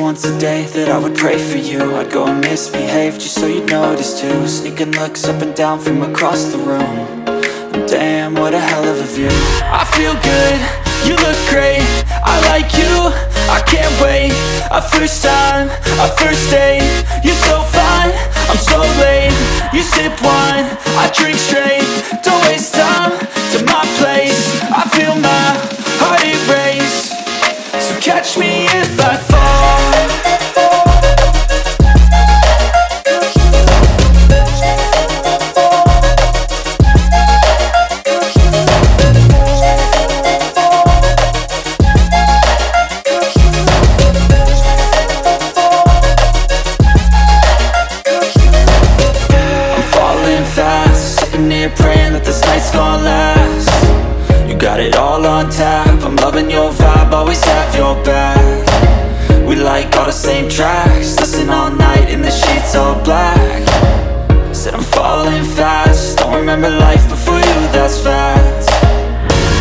once a day that I would pray for you. I'd go and misbehave just so you'd notice too. Sneaking looks up and down from across the room. And damn, what a hell of a view. I feel good, you look great, I like you, I can't wait. A first time, a first date, you're so fine, I'm so late. You sip wine, I drink straight, don't waste time to my place. I feel my heart erase, so catch me if I fall. Praying that this night's gonna last. You got it all on tap, I'm loving your vibe, always have your back. We like all the same tracks, listen all night in the sheets all black. Said I'm falling fast, don't remember life before you, that's fact.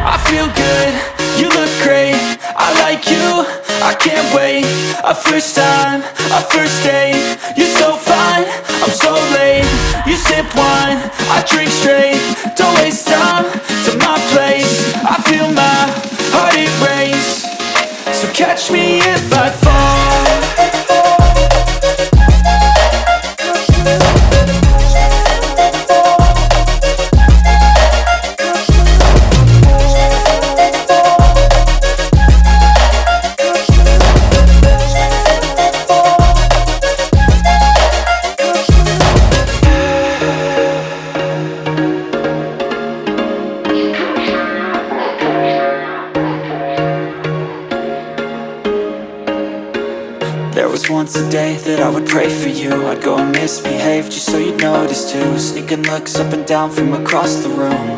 I feel good, you look great, I like you, I can't wait. A first time, a first date, you're so fine, I'm so late. You sip wine, I drink straight, don't waste time to my place. I feel my heart erase, so catch me if I fall. Once a day that I would pray for you. I'd go and misbehave just so you'd notice too. Sneaking looks up and down from across the room.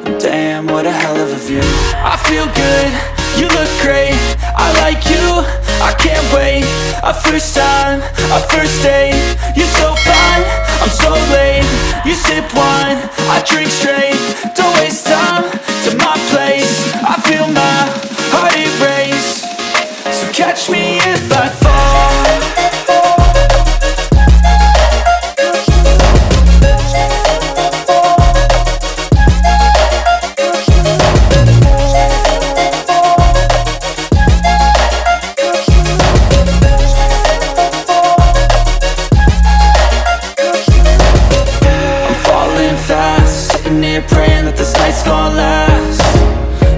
And damn, what a hell of a view. I feel good, you look great, I like you, I can't wait. A first time, a first date, you're so fine, I'm so late. You sip wine, I drink straight, don't waste time to my place. I feel my heart erase, so catch me if I fall. Praying that this night's gonna last.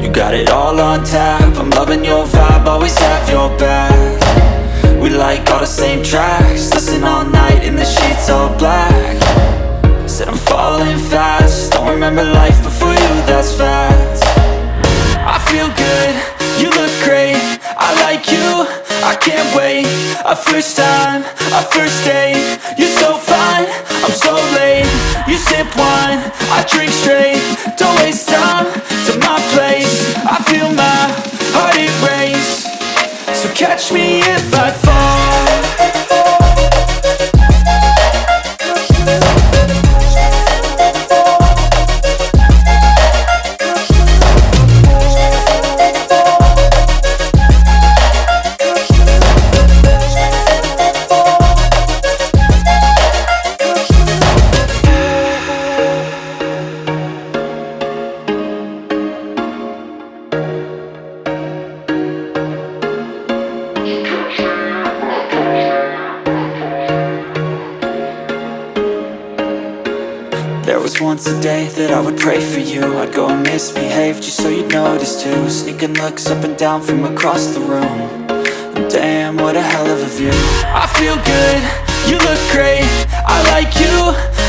You got it all on tap, I'm loving your vibe, always have your back. We like all the same tracks, listen all night in the sheets all black. Said I'm falling fast, don't remember life before you, that's fact. I feel good, you look great, I like you, I can't wait. A first time, a first date, you're so fine, I'm so late. You sip wine, I drink straight, don't waste time to my place. I feel my heart erase, so catch me if I fall. Once a day that I would pray for you. I'd go and misbehave just so you'd notice too. Sneaking looks up and down from across the room. And damn, what a hell of a view. I feel good, you look great, I like you,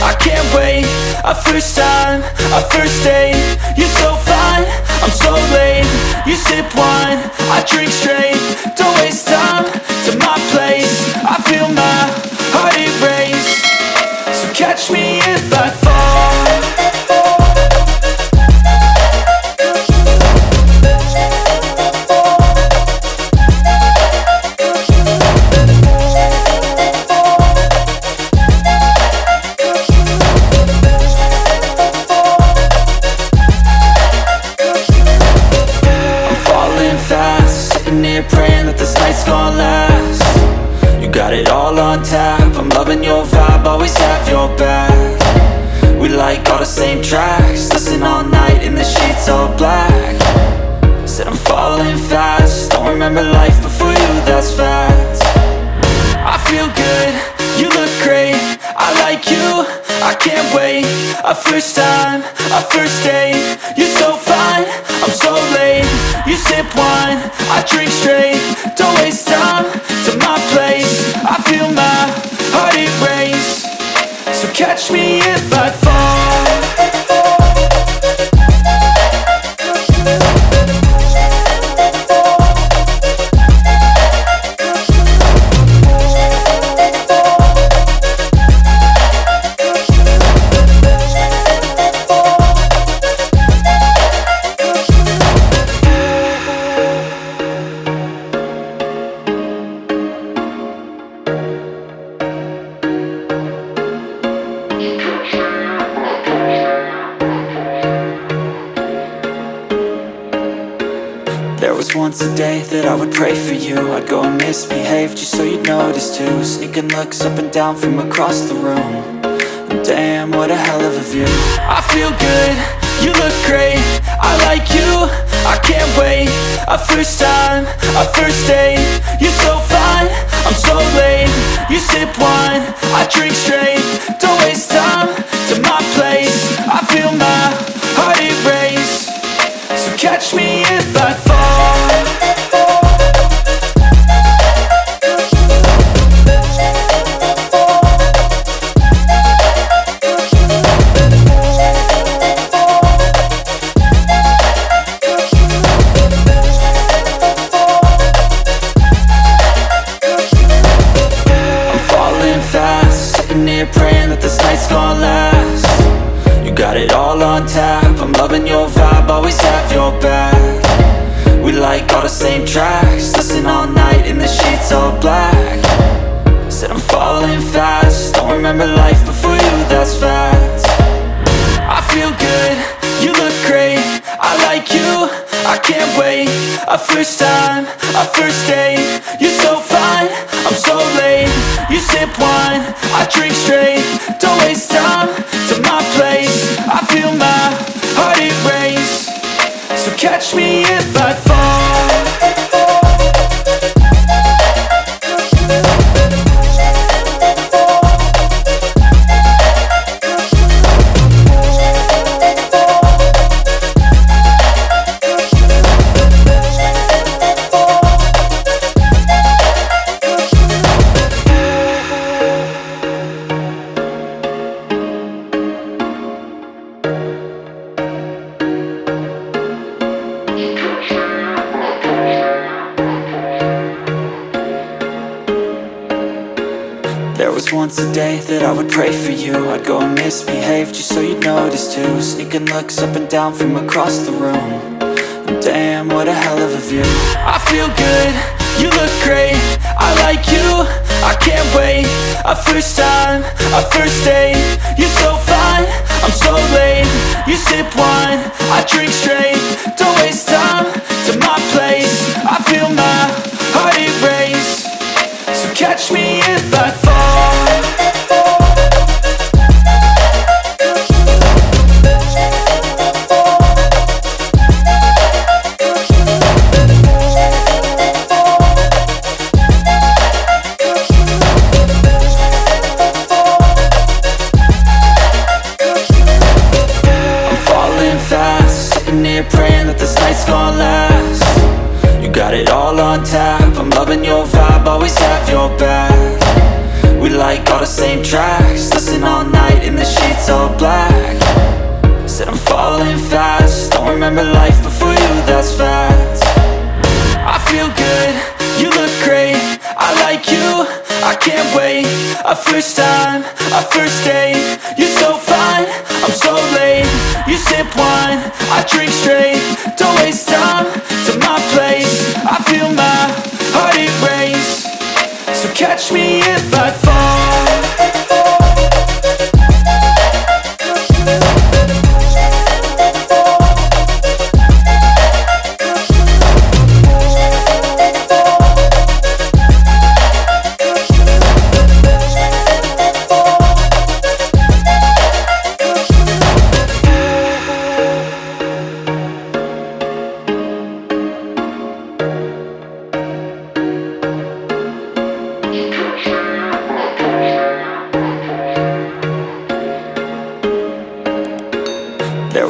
I can't wait. A first time, a first date, you're so fine, I'm so late. You sip wine, I drink straight, don't waste time to my place. I feel my heart erase, so catch me if I fall. Praying that this night's gonna last. tap. I'm loving your vibe, always have your back. We like all the same tracks, listen all night in the sheets all black. Said I'm falling fast, don't remember life before you, that's fact. I feel good, you look great, I like you, I can't wait. A first time, a first date, you're so fine, I'm so late. You sip wine, I drink straight, don't waste time to my place. I feel my heart erase, so catch me if I fall. There was once a day that I would pray for you. I'd go and misbehave just so you'd notice too. Sneaking looks up and down from across the room, and damn, what a hell of a view. I feel good, you look great, I like you, I can't wait. A first time, a first date, you're so fine, I'm so late. You sip wine, I drink straight, don't waste time to my place. I feel my heart erase, so catch me if I fall. Praying that this night's gonna last. You got it all on tap, I'm loving your vibe, always have your back. We like all the same tracks, listen all night in the sheets all black. Said I'm falling fast, don't remember life before you, that's fact. I feel good, you look great, I like you, I can't wait. A first time, a first date, you're so fine, I'm so late. You sip wine, I drink straight, don't waste time to my place. I feel my heart erase, so catch me if I fall. There was once a day that I would pray for you. I'd go and misbehave just so you'd notice too. Sneaking looks up and down from across the room, and damn, what a hell of a view. I feel good, you look great, I like you, I can't wait. A first time, a first date, you're so fine, I'm so late. You sip wine, I drink straight, don't waste time to my place. I feel my heart erase, so catch me if I fall. Praying that this night's gonna last. You got it all on tap, I'm loving your vibe, always have your back. We like all the same tracks, listen all night in the sheets all black. Said I'm falling fast, don't remember life before you, that's fact. I feel good, you look great, I like you, I can't wait. A first time, a first date, you're so fine, I'm so late. You sip wine, I drink straight, don't waste time to my place. I feel my heart erase, so catch me if I fall.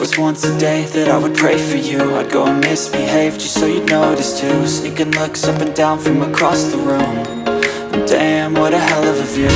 was once a day that I would pray for you. I'd go and misbehave just so you'd notice too. Sneaking looks up and down from across the room. And damn, what a hell of a view.